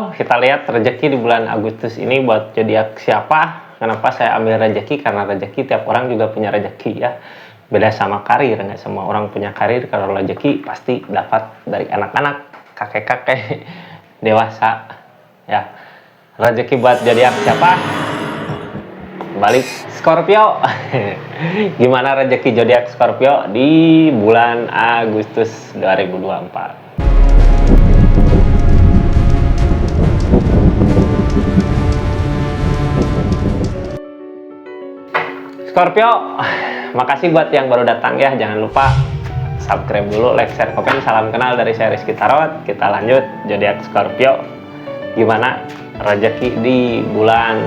Scorpio, kita lihat rezeki di bulan Agustus ini buat zodiak siapa. Kenapa saya ambil rezeki? Karena rezeki tiap orang juga punya rezeki ya. Beda sama karir, nggak semua orang punya karir. Kalau rezeki pasti dapat dari anak-anak, kakek-kakek, dewasa. Ya, rezeki buat zodiak siapa? Balik Scorpio. Gimana rezeki zodiak Scorpio di bulan Agustus 2024? Scorpio, makasih buat yang baru datang ya. Jangan lupa subscribe dulu, like, share, komen. Salam kenal dari saya Rizky Tarot. Kita lanjut zodiak Scorpio. Gimana rezeki di bulan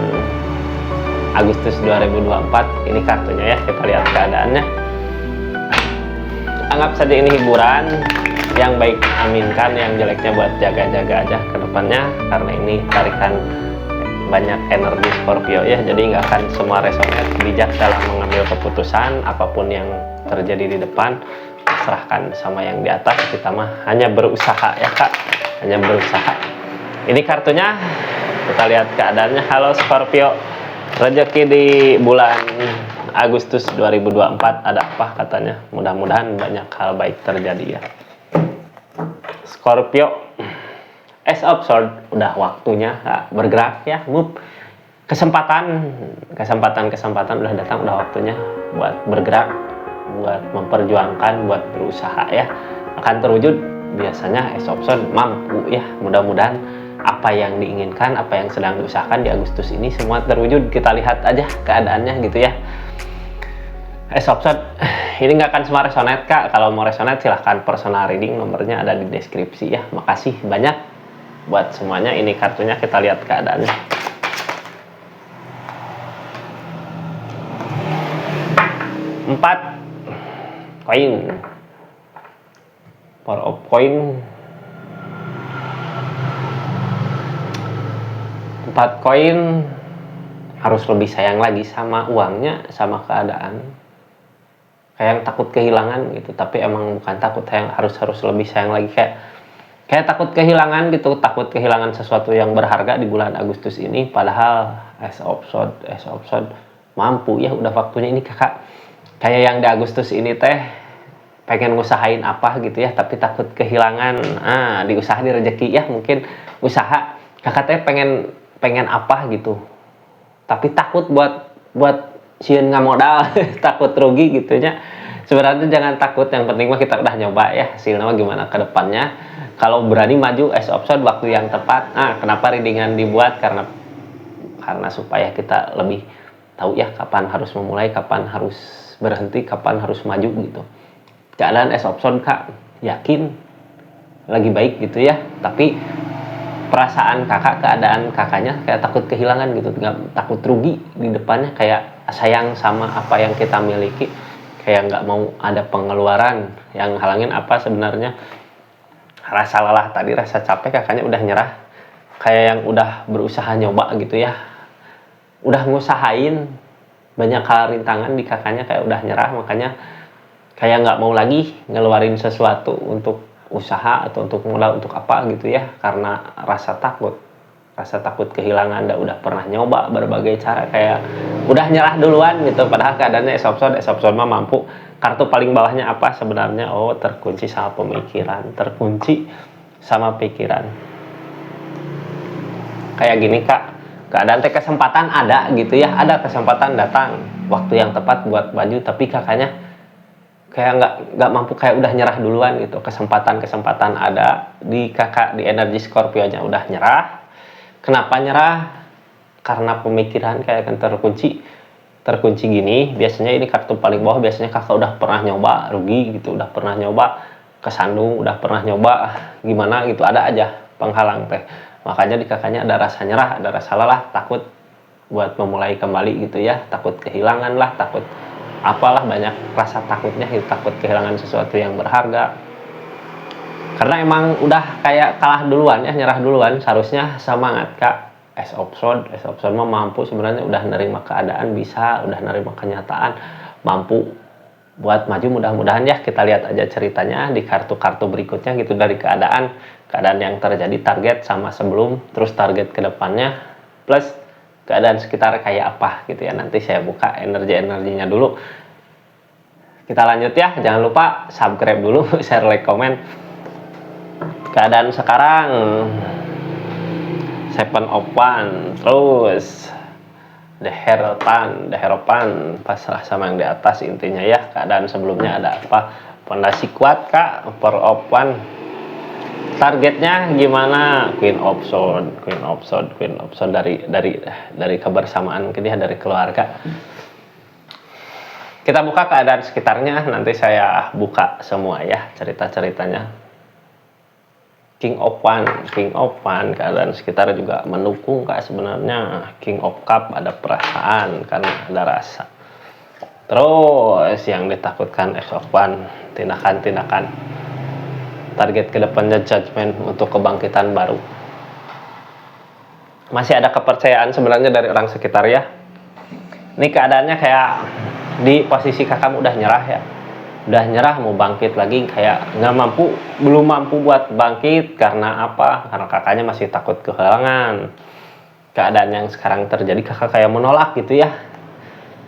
Agustus 2024? Ini kartunya ya, kita lihat keadaannya. Anggap saja ini hiburan. Yang baik aminkan, yang jeleknya buat jaga-jaga aja ke depannya, karena ini tarikan banyak energi Scorpio ya, jadi nggak akan semua resonate. Bijak dalam mengambil keputusan, apapun yang terjadi di depan serahkan sama yang di atas. Kita mah hanya berusaha ya kak, hanya berusaha. Ini kartunya, kita lihat keadaannya. Halo Scorpio, rezeki di bulan Agustus 2024 ada apa katanya? Mudah-mudahan banyak hal baik terjadi ya Scorpio. Ace of Swords, udah waktunya bergerak ya, move. Kesempatan udah datang, udah waktunya buat bergerak, buat memperjuangkan, buat berusaha ya. Akan terwujud, biasanya Ace of Swords mampu ya. Mudah-mudahan apa yang diinginkan, apa yang sedang diusahakan di Agustus ini semua terwujud. Kita lihat aja keadaannya gitu ya. Ace of Swords, ini nggak akan semua resonate kak. Kalau mau resonate silahkan personal reading, nomornya ada di deskripsi ya. Makasih banyak buat semuanya. Ini kartunya, kita lihat keadaannya. Empat koin, Four of Coin, 4 koin. Harus lebih sayang lagi sama uangnya, sama keadaan. Kayak yang takut kehilangan gitu, tapi emang bukan takut, yang harus lebih sayang lagi. Kayak takut kehilangan gitu, takut kehilangan sesuatu yang berharga di bulan Agustus ini. Padahal Ace of Swords mampu ya, udah waktunya ini kakak. Kayak yang di Agustus ini teh pengen ngusahain apa gitu ya, tapi takut kehilangan. Diusaha di rezeki ya, mungkin usaha kakak teh pengen apa gitu, tapi takut buat sieun nggak modal. Takut rugi gitunya. Sebenarnya jangan takut, yang penting mah kita udah nyoba ya, hasilnya mah gimana ke depannya. Kalau berani maju, Ace of Swords waktu yang tepat. Kenapa readingan dibuat? Karena supaya kita lebih tahu ya kapan harus memulai, kapan harus berhenti, kapan harus maju gitu. Keadaan Ace of Swords kak, yakin lagi baik gitu ya, tapi perasaan kakak, keadaan kakaknya kayak takut kehilangan gitu, nggak, takut rugi di depannya, kayak sayang sama apa yang kita miliki, kayak nggak mau ada pengeluaran. Yang halangin apa sebenarnya? Rasa lelah tadi, rasa capek. Kakaknya udah nyerah, kayak yang udah berusaha nyoba gitu ya, udah ngusahain banyak hal rintangan di kakaknya, kayak udah nyerah. Makanya kayak nggak mau lagi ngeluarin sesuatu untuk usaha atau untuk modal, untuk apa gitu ya, karena rasa takut kehilangan. Udah pernah nyoba berbagai cara, kayak udah nyerah duluan gitu. Padahal keadaannya Ace of Swords mah mampu. Kartu paling bawahnya apa sebenarnya? Oh, terkunci sama pemikiran, terkunci sama pikiran. Kayak gini kak, keadaan teh kesempatan ada gitu ya, ada kesempatan datang, waktu yang tepat buat maju, tapi kakaknya kayak nggak mampu, kayak udah nyerah duluan gitu. Kesempatan ada di kakak, di energi Scorpio-nya udah nyerah. Kenapa nyerah? Karena pemikiran kayak kan terkunci gini. Biasanya ini kartu paling bawah, biasanya kakak udah pernah nyoba rugi gitu, udah pernah nyoba kesandung, udah pernah nyoba gimana gitu, ada aja penghalang teh. Makanya di kakaknya ada rasa nyerah, ada rasa lelah, takut buat memulai kembali gitu ya, takut kehilangan lah, takut apalah, banyak rasa takutnya gitu, takut kehilangan sesuatu yang berharga. Karena emang udah kayak kalah duluan ya, nyerah duluan. Seharusnya semangat kak. Ace of Swords mah mampu sebenarnya, udah nerima keadaan, bisa, udah nerima kenyataan, mampu buat maju. Mudah-mudahan ya, kita lihat aja ceritanya di kartu-kartu berikutnya gitu, dari keadaan yang terjadi, target sama sebelum, terus target kedepannya, plus keadaan sekitar kayak apa gitu ya. Nanti saya buka energinya dulu. Kita lanjut ya, jangan lupa subscribe dulu, share, like, komen. Keadaan sekarang Seven of Wands, terus The Hierophant, pasrah sama yang di atas intinya ya. Keadaan sebelumnya ada apa? Pondasi kuat kak, Four of Wands. Targetnya gimana? Queen of Swords dari kebersamaan mungkin ya, dari keluarga. Kita buka keadaan sekitarnya, nanti saya buka semua ya cerita-ceritanya. King of Wands, keadaan sekitar juga mendukung kak sebenarnya. King of Cup, ada perasaan karena ada rasa. Terus yang ditakutkan Ace of Wands, tindakan. Target kedepannya Judgment, untuk kebangkitan baru. Masih ada kepercayaan sebenarnya dari orang sekitar ya. Ini keadaannya kayak di posisi kakak udah nyerah ya. Udah nyerah mau bangkit lagi, kayak belum mampu buat bangkit. Karena apa? Karena kakaknya masih takut kehilangan. Keadaan yang sekarang terjadi, kakak kayak menolak gitu ya.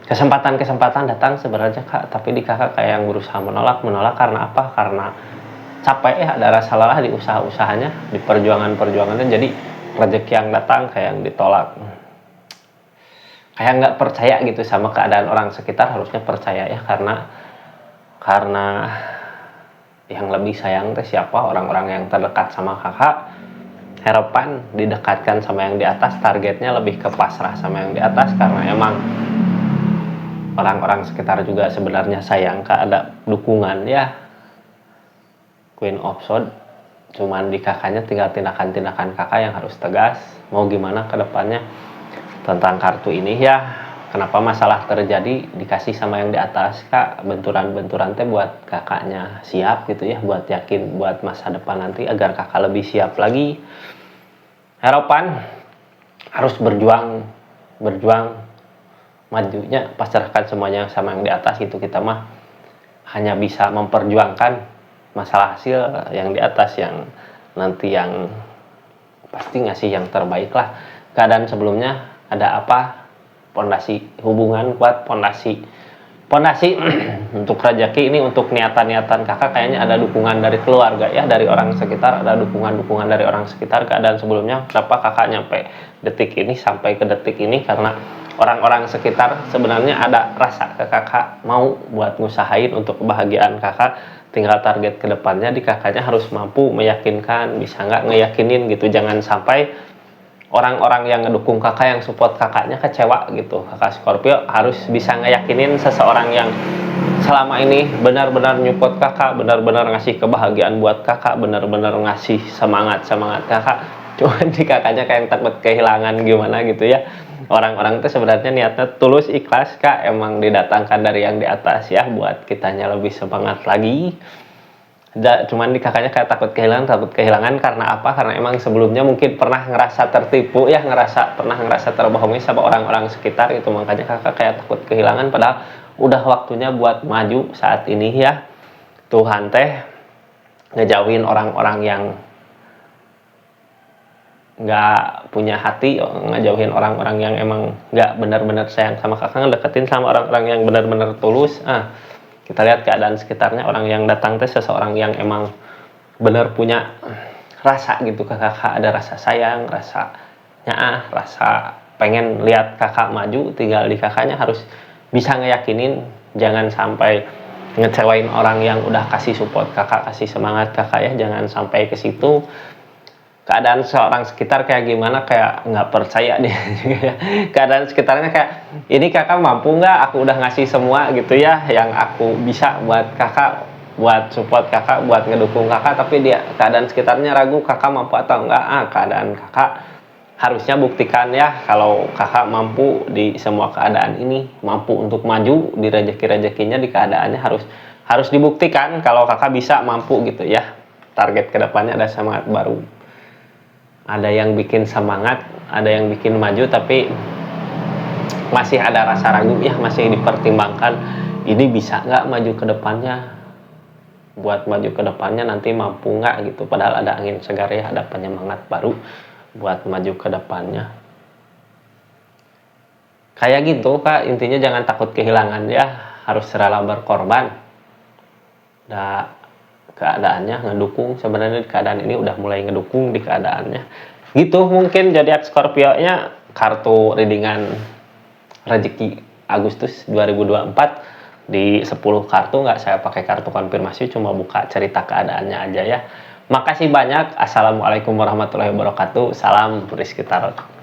Kesempatan datang sebenarnya kak, tapi di kakak kayak yang berusaha menolak karena apa? Karena capek ya, ada rasa lelah di usaha-usahanya, di perjuangannya. Jadi rezeki yang datang kayak yang ditolak, kayak nggak percaya gitu sama keadaan orang sekitar. Harusnya percaya ya, karena yang lebih sayang teh siapa? Orang-orang yang terdekat sama kakak. Harapan didekatkan sama yang di atas, targetnya lebih ke pasrah sama yang di atas, karena emang orang-orang sekitar juga sebenarnya sayang kak, ada dukungan ya. Queen of Swords, cuman di kakaknya tinggal tindakan kakak yang harus tegas. Mau gimana ke depannya tentang kartu ini ya. Kenapa masalah terjadi, dikasih sama yang di atas kak, benturan teh buat kakaknya siap gitu ya, buat yakin buat masa depan nanti, agar kakak lebih siap lagi. Harapan harus berjuang, majunya pasrahkan semuanya sama yang di atas gitu. Kita mah hanya bisa memperjuangkan masalah hasil yang di atas, yang nanti yang pasti ngasih yang terbaik lah. Keadaan sebelumnya ada apa? Pondasi hubungan kuat, pondasi untuk rezeki ini, untuk niatan kakak kayaknya ada dukungan dari keluarga ya, dari orang sekitar, ada dukungan dari orang sekitar. Keadaan sebelumnya kenapa kakak nyampe detik ini, sampai ke detik ini, karena orang-orang sekitar sebenarnya ada rasa ke kakak, mau buat ngusahain untuk kebahagiaan kakak. Tinggal target kedepannya di kakaknya harus mampu meyakinkan, bisa nggak ngeyakinin gitu. Jangan sampai orang-orang yang ngedukung kakak, yang support kakaknya kecewa gitu. Kakak Scorpio harus bisa ngeyakinin seseorang yang selama ini benar-benar nyupport kakak, benar-benar ngasih kebahagiaan buat kakak, benar-benar ngasih semangat kakak. Cuman di kakaknya kayak takut kehilangan gimana gitu ya. Orang-orang itu sebenarnya niatnya tulus, ikhlas kak, emang didatangkan dari yang di atas ya, buat kitanya lebih semangat lagi. Cuman di kakaknya kayak takut kehilangan karena apa? Karena emang sebelumnya mungkin pernah ngerasa tertipu ya, pernah ngerasa terbohongi sama orang-orang sekitar gitu. Makanya kakak kayak takut kehilangan, padahal udah waktunya buat maju saat ini ya. Tuhan teh ngejauhin orang-orang yang nggak punya hati, ngejauhin orang-orang yang emang nggak benar-benar sayang sama kakak, ngedeketin sama orang-orang yang benar-benar tulus. Kita lihat keadaan sekitarnya, orang yang datang teh seseorang yang emang benar punya rasa gitu ke kakak, ada rasa sayang, rasa pengen lihat kakak maju. Tinggal di kakaknya harus bisa ngeyakinin, jangan sampai ngecewain orang yang udah kasih support kakak, kasih semangat kakak ya, jangan sampai ke situ. Keadaan seorang sekitar kayak gimana, kayak nggak percaya dia juga ya. Keadaan sekitarnya kayak, ini kakak mampu nggak, aku udah ngasih semua gitu ya yang aku bisa buat kakak, buat support kakak, buat ngedukung kakak, tapi dia keadaan sekitarnya ragu kakak mampu atau enggak. Keadaan kakak harusnya buktikan ya kalau kakak mampu di semua keadaan ini, mampu untuk maju di rezeki-rezekinya, di keadaannya harus dibuktikan kalau kakak bisa, mampu gitu ya. Target kedepannya ada semangat baru, ada yang bikin semangat, ada yang bikin maju, tapi masih ada rasa ragu ya, masih dipertimbangkan. ini bisa nggak maju ke depannya, buat maju ke depannya nanti mampu nggak gitu, padahal ada angin segar ya, ada penyemangat baru buat maju ke depannya. Kayak gitu Kak, intinya jangan takut kehilangan ya, harus rela berkorban. Nah, keadaannya ngedukung, sebenarnya keadaan ini udah mulai ngedukung di keadaannya. Gitu mungkin zodiak Scorpio-nya kartu readingan rezeki Agustus 2024 di 10 kartu, nggak saya pakai kartu konfirmasi, cuma buka cerita keadaannya aja ya. Makasih banyak. Assalamualaikum warahmatullahi wabarakatuh. Salam Rizky Tarot.